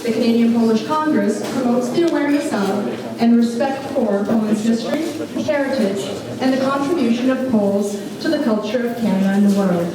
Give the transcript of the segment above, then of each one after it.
The Canadian-Polish Congress promotes the awareness of and respect for Poland's history, heritage, and the contribution of Poles to the culture of Canada and the world.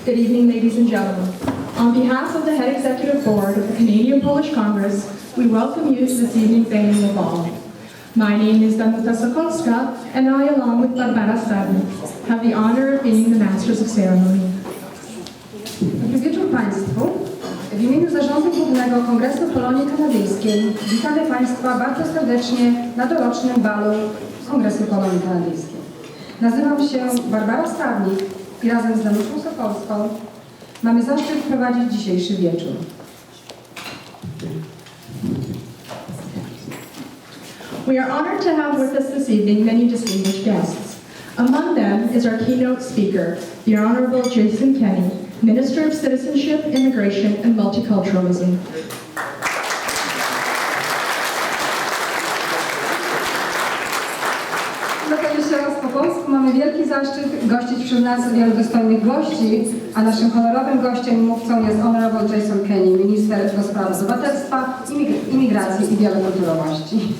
Good evening, ladies and gentlemen. On behalf of the Head Executive Board of the Canadian-Polish Congress, we welcome you to this evening's annual ball. My name is Danuta Sokolska, and I, along with Barbara Stadnik, have the honor of being the Masters of Ceremony. Dobry wieczór Państwu. W imieniu Zarządu Głównego Kongresu Polonii Kanadyjskiej witamy Państwa bardzo serdecznie na dorocznym balu Kongresu Polonii Kanadyjskiej. Nazywam się Barbara Stadnik i razem z Danutą Sokolską mamy zaszczyt prowadzić dzisiejszy wieczór. We are honored to have with us this evening many distinguished guests. Among them is our keynote speaker, the Honorable Jason Kenney, Minister of Citizenship, Immigration, and Multiculturalism. Zatem jeszcze raz po polsku mamy wielki zaszczyt gościć wśród nas wielu dostojnych gości, a naszym honorowym gościem i mówcą jest Honorable Jason Kenney, Minister do Spraw Obywatelstwa, Imigracji i Wielokulturowości.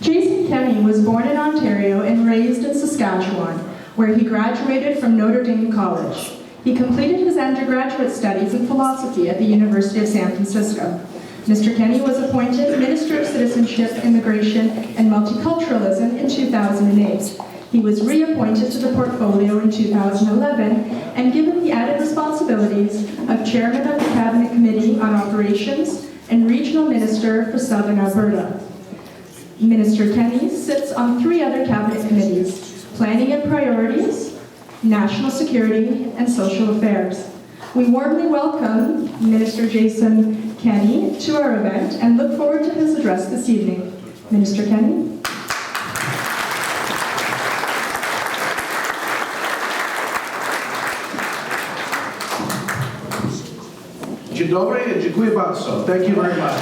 Jason Kenney was born in Ontario and raised in Saskatchewan, where he graduated from Notre Dame College. He completed his undergraduate studies in philosophy at the University of San Francisco. Mr. Kenney was appointed Minister of Citizenship, Immigration, and Multiculturalism in 2008. He was reappointed to the portfolio in 2011 and given the added responsibilities of Chairman of the Cabinet Committee on Operations and Regional Minister for Southern Alberta. Minister Kenney sits on 3 other cabinet committees: Planning and Priorities, National Security, and Social Affairs. We warmly welcome Minister Jason Kenney to our event and look forward to his address this evening. Minister Kenney. Dzień dobry, dziękuję bardzo. Thank you very much.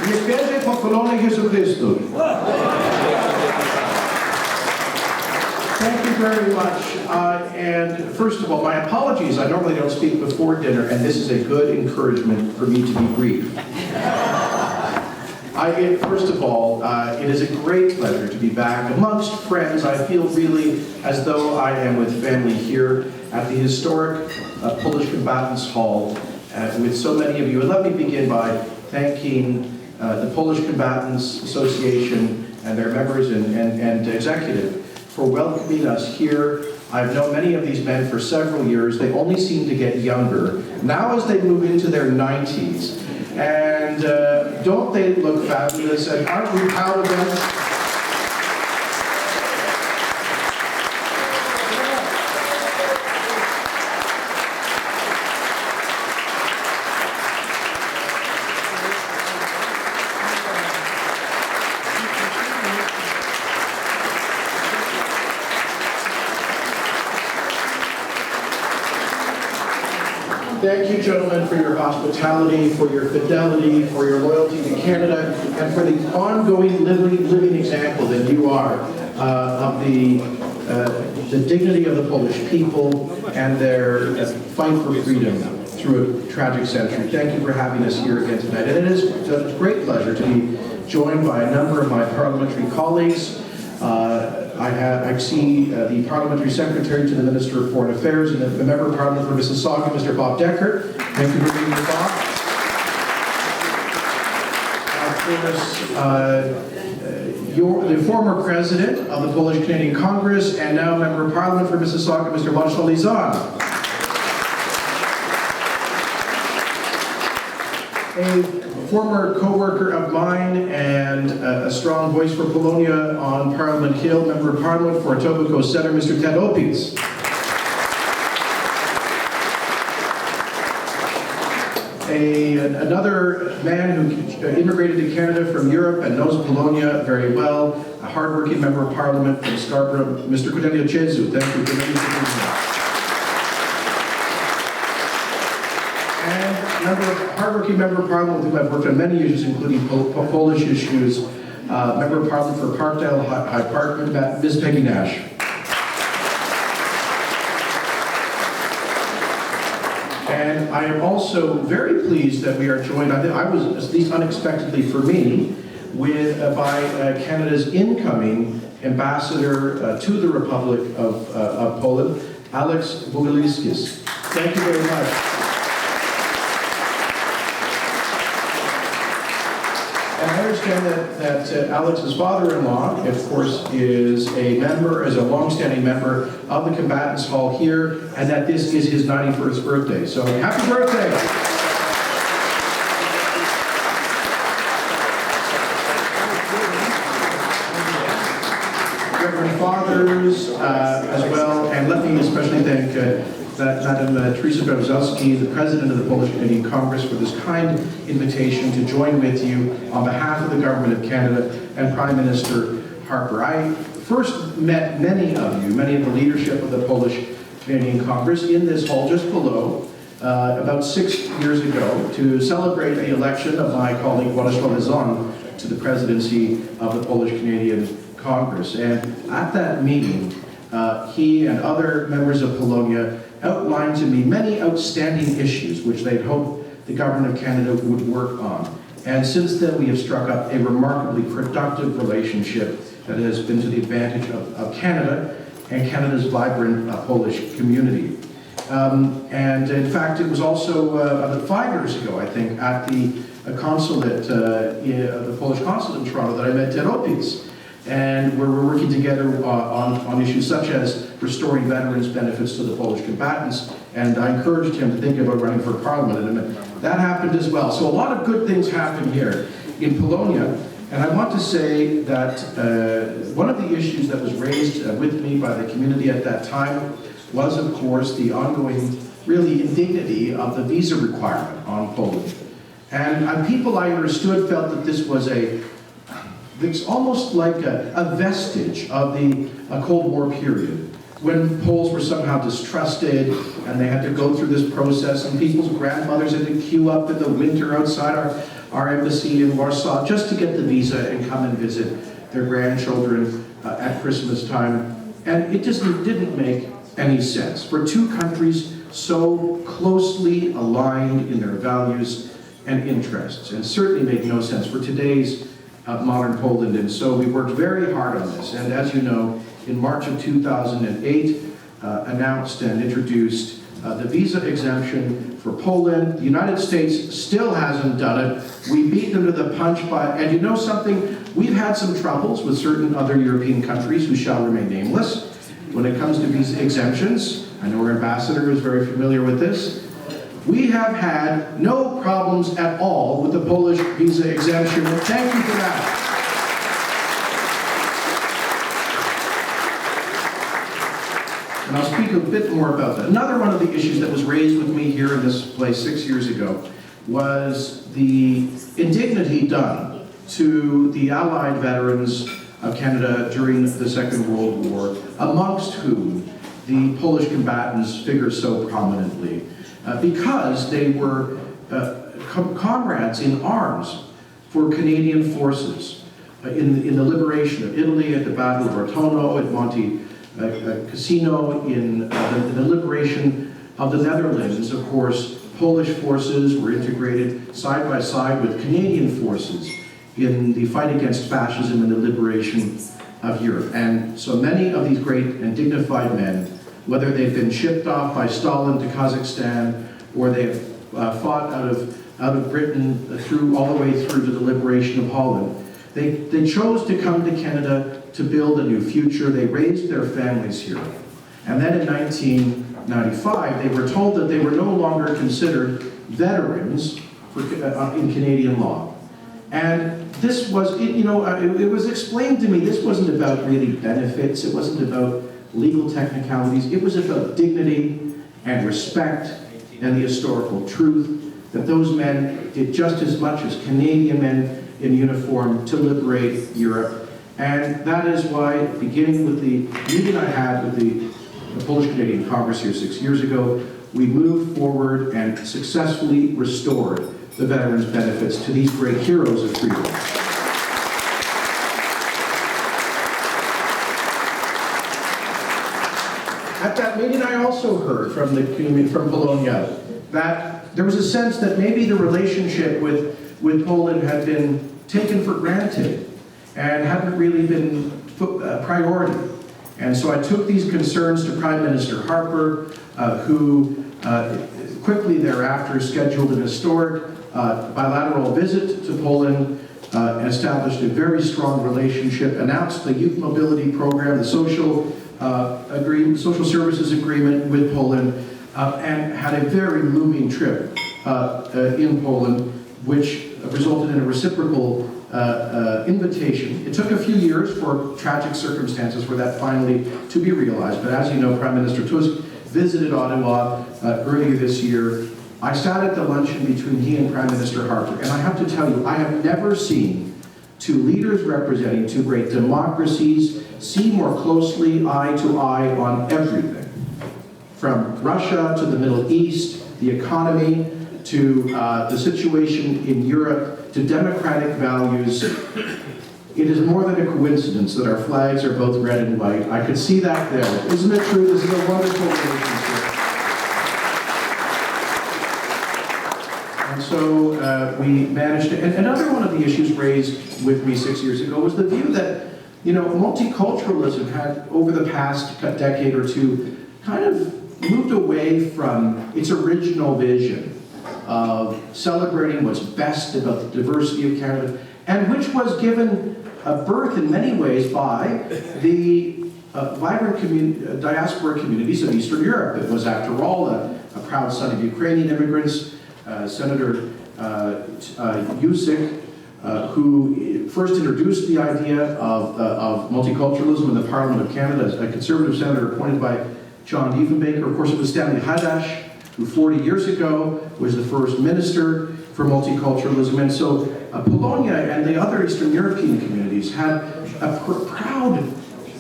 Niech będzie pochwalony Jezus Chrystus. Thank you very much. And first of all, my apologies. I normally don't speak before dinner, and this is a good encouragement for me to be brief. First of all, it is a great pleasure to be back amongst friends. I feel really as though I am with family here at the historic Polish Combatants Hall with so many of you. And let me begin by thanking the Polish Combatants Association and their members and executive for welcoming us here. I've known many of these men for several years. They only seem to get younger now as they move into their 90s. And don't they look fabulous? And aren't we proud of them? Thank you, gentlemen, for your hospitality, for your fidelity, for your loyalty to Canada, and for the ongoing living example that you are of the dignity of the Polish people and their fight for freedom through a tragic century. Thank you for having us here again tonight. And it is a great pleasure to be joined by a number of my parliamentary colleagues. I see the Parliamentary Secretary to the Minister of Foreign Affairs and the Member of Parliament for Mississauga, Mr. Bob Decker. Thank you for being here, Bob. Of course, the former President of the Polish Canadian Congress and now Member of Parliament for Mississauga, Mr. Władysław Lizan. A former co-worker of mine and a strong voice for Polonia on Parliament Hill, Member of Parliament for Etobicoke Center, Mr. Ted Opitz. Another man who immigrated to Canada from Europe and knows Polonia very well, a hardworking Member of Parliament from Scarborough, Mr. Cornelio Cezu. Thank you for being here. Hardworking Member of Parliament with whom I've worked on many issues, including Polish issues, Member of Parliament for Parkdale High Park, Ms. Peggy Nash. And I am also very pleased that we are joined, I was, at least unexpectedly for me, by Canada's incoming ambassador to the Republic of Poland, Alex Boguliskis. Thank you very much. And I understand that Alex's father-in-law, of course, is a long-standing member of the Combatants Hall here, and that this is his 91st birthday. So happy birthday! Reverend Fathers as well, and let me especially thank Madam Teresa Berezowski, the President of the Polish Canadian Congress, for this kind invitation to join with you on behalf of the Government of Canada and Prime Minister Harper. I first met many of the leadership of the Polish Canadian Congress in this hall just below about 6 years ago to celebrate the election of my colleague Władysław Zon to the presidency of the Polish Canadian Congress. And at that meeting, he and other members of Polonia outlined to me many outstanding issues which they'd hoped the Government of Canada would work on. And since then, we have struck up a remarkably productive relationship that has been to the advantage of Canada and Canada's vibrant Polish community. And in fact, it was also about 5 years ago, I think, at the consulate, the Polish consulate in Toronto, that I met Ted Opitz, and where we're working together on issues such as restoring veterans' benefits to the Polish combatants. And I encouraged him to think about running for Parliament, and that happened as well. So a lot of good things happen here in Polonia. And I want to say that one of the issues that was raised with me by the community at that time was, of course, the ongoing, really, indignity of the visa requirement on Poland. And people, I understood, felt that this was it's almost like a vestige of the Cold War period, when Poles were somehow distrusted and they had to go through this process, and people's grandmothers had to queue up in the winter outside our embassy in Warsaw just to get the visa and come and visit their grandchildren at Christmas time. And it just didn't make any sense for two countries so closely aligned in their values and interests, and certainly made no sense for today's modern Poland. And so we worked very hard on this, and as you know, in March of 2008, announced and introduced the visa exemption for Poland. The United States still hasn't done it. We beat them to the punch and you know something? We've had some troubles with certain other European countries who shall remain nameless when it comes to visa exemptions. I know our ambassador is very familiar with this. We have had no problems at all with the Polish visa exemption, and thank you for that. And I'll speak a bit more about that. Another one of the issues that was raised with me here in this place 6 years ago was the indignity done to the Allied veterans of Canada during the Second World War, amongst whom the Polish combatants figure so prominently. Because they were comrades in arms for Canadian forces in the liberation of Italy, at the Battle of Ortonio, at Monte Cassino, in the liberation of the Netherlands. Of course, Polish forces were integrated side by side with Canadian forces in the fight against fascism and the liberation of Europe. And so many of these great and dignified men, whether they've been shipped off by Stalin to Kazakhstan, or they've fought out of Britain all the way through to the liberation of Holland, they chose to come to Canada to build a new future. They raised their families here. And then in 1995, they were told that they were no longer considered veterans in Canadian law. And this was, it was explained to me, this wasn't about really benefits, it wasn't about legal technicalities, it was about dignity and respect and the historical truth that those men did just as much as Canadian men in uniform to liberate Europe. And that is why, beginning with the meeting I had with the Polish Canadian Congress here 6 years ago, we moved forward and successfully restored the veterans' benefits to these great heroes of freedom. At that meeting, I also heard from the community from Polonia that there was a sense that maybe the relationship with Poland had been taken for granted and hadn't really been a priority. And so I took these concerns to Prime Minister Harper, who quickly thereafter scheduled an historic bilateral visit to Poland, established a very strong relationship, announced the youth mobility program, the social services agreement with Poland, and had a very moving trip in Poland, which resulted in a reciprocal invitation. It took a few years for tragic circumstances for that finally to be realized, but as you know, Prime Minister Tusk visited Ottawa earlier this year. I sat at the luncheon between he and Prime Minister Harper, and I have to tell you, I have never seen two leaders representing two great democracies see more closely eye to eye on everything. From Russia to the Middle East, the economy, to the situation in Europe, to democratic values. It is more than a coincidence that our flags are both red and white. I could see that there. Isn't it true? This is a wonderful relationship. And so we managed to, and another one of the issues raised with me 6 years ago was the view that, you know, multiculturalism had, over the past decade or two, kind of moved away from its original vision of celebrating what's best about the diversity of Canada, and which was given birth in many ways by the vibrant diaspora communities of Eastern Europe. It was, after all, a proud son of Ukrainian immigrants, Senator Yusik, who first introduced the idea of multiculturalism in the Parliament of Canada, a conservative senator appointed by John Diefenbaker. Of course, it was Stanley Haddach, who 40 years ago was the first minister for multiculturalism. And so Polonia and the other Eastern European communities had a proud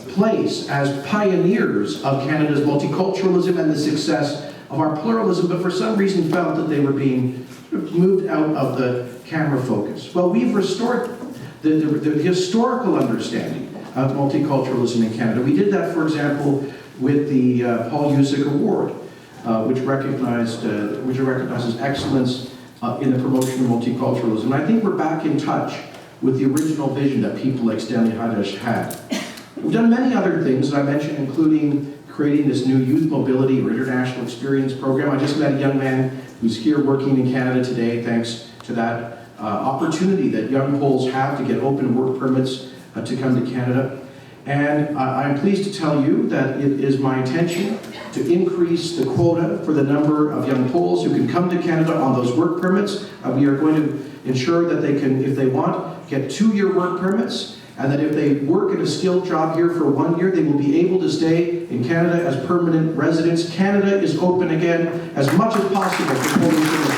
place as pioneers of Canada's multiculturalism and the success of our pluralism, but for some reason felt that they were being moved out of the camera focus. Well, we've restored the historical understanding of multiculturalism in Canada. We did that, for example, with the Paul Yusik Award, which recognizes excellence in the promotion of multiculturalism. And I think we're back in touch with the original vision that people like Stanley Haddach had. We've done many other things that I mentioned, including creating this new youth mobility or international experience program. I just met a young man who's here working in Canada today, thanks to that opportunity that young Poles have to get open work permits to come to Canada. And I'm pleased to tell you that it is my intention to increase the quota for the number of young Poles who can come to Canada on those work permits. We are going to ensure that they can, if they want, get 2-year work permits, and that if they work in a skilled job here for 1 year, they will be able to stay in Canada as permanent residents. Canada is open again as much as possible for Polish citizens.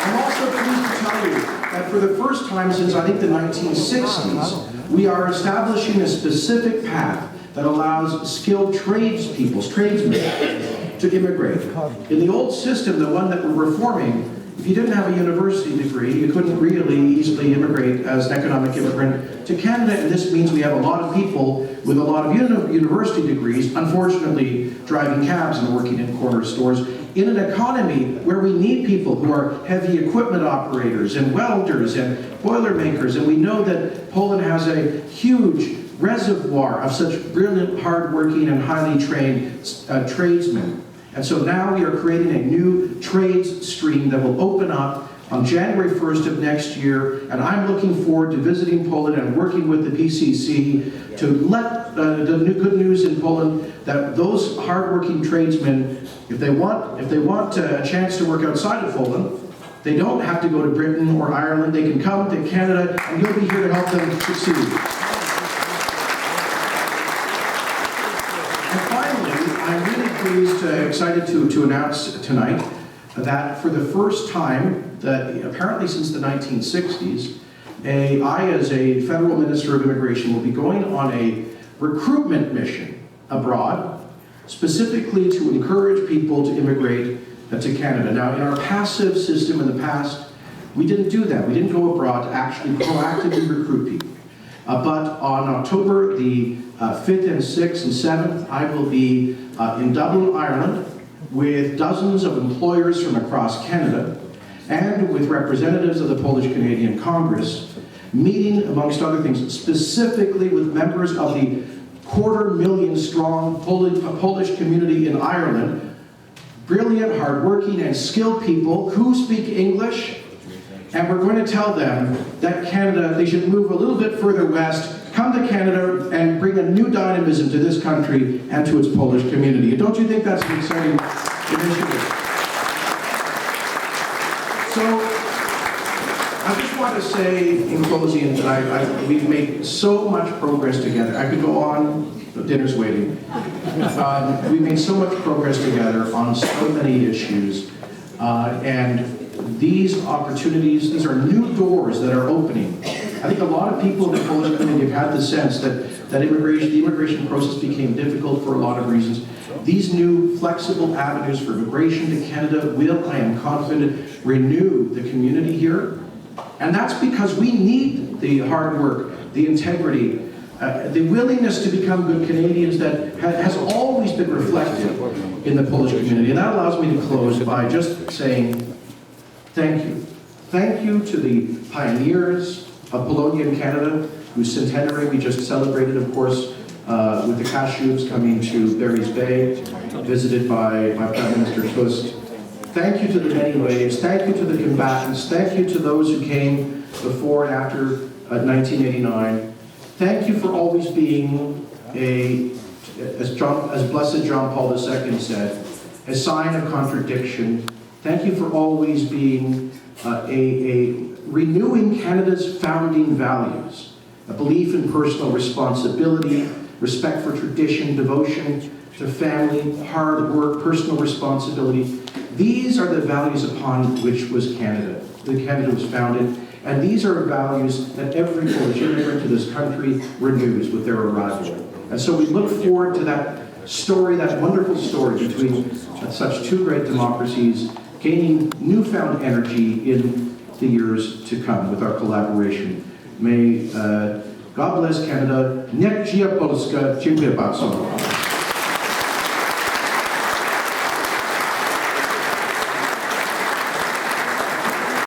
I'm also pleased to tell you that for the first time since, I think, the 1960s, we are establishing a specific path that allows skilled tradesmen, to immigrate. In the old system, the one that we're reforming, if you didn't have a university degree, you couldn't really easily immigrate as an economic immigrant to Canada, and this means we have a lot of people with a lot of university degrees, unfortunately, driving cabs and working in corner stores, in an economy where we need people who are heavy equipment operators and welders and boilermakers, and we know that Poland has a huge reservoir of such brilliant, hardworking, and highly trained tradesmen. And so now we are creating a new trades stream that will open up on January 1st of next year, and I'm looking forward to visiting Poland and working with the PCC to let the good news in Poland that those hardworking tradesmen, if they want a chance to work outside of Poland, they don't have to go to Britain or Ireland. They can come to Canada, and you'll be here to help them succeed. I'm really pleased, excited to announce tonight that for the first time, apparently since the 1960s, I, as a federal minister of immigration, will be going on a recruitment mission abroad, specifically to encourage people to immigrate to Canada. Now, in our passive system in the past, we didn't do that. We didn't go abroad to actually proactively recruit people. But on October the 5th and 6th and 7th, I will be in Dublin, Ireland, with dozens of employers from across Canada and with representatives of the Polish-Canadian Congress, meeting, amongst other things, specifically with members of the 250,000-strong Polish community in Ireland, brilliant, hardworking, and skilled people who speak English, and we're going to tell them that Canada, they should move a little bit further west, come to Canada, and bring a new dynamism to this country and to its Polish community. Don't you think that's an exciting initiative? So, I just want to say in closing that we've made so much progress together. I could go on, but dinner's waiting. We've made so much progress together on so many issues, and these opportunities, these are new doors that are opening. I think a lot of people in the Polish community have had the sense that the immigration process became difficult for a lot of reasons. These new flexible avenues for immigration to Canada will, I am confident, renew the community here. And that's because we need the hard work, the integrity, the willingness to become good Canadians that has always been reflected in the Polish community. And that allows me to close by just saying thank you. Thank you to the pioneers of Polonian Canada, whose centenary we just celebrated, of course, with the Kashubians coming to Barry's Bay, visited by Prime Minister Tusk. Thank you to the many waves. Thank you to the combatants. Thank you to those who came before and after 1989. Thank you for always being as Blessed John Paul II said, a sign of contradiction. Thank you for always being renewing Canada's founding values, a belief in personal responsibility, respect for tradition, devotion to family, hard work, personal responsibility. These are the values upon which Canada was founded, and these are values that every Polish immigrant to this country renews with their arrival. And so we look forward to that story, that wonderful story between such two great democracies gaining newfound energy in the years to come with our collaboration. May God bless Canada. Niech żyje Polska. Dziękuję bardzo.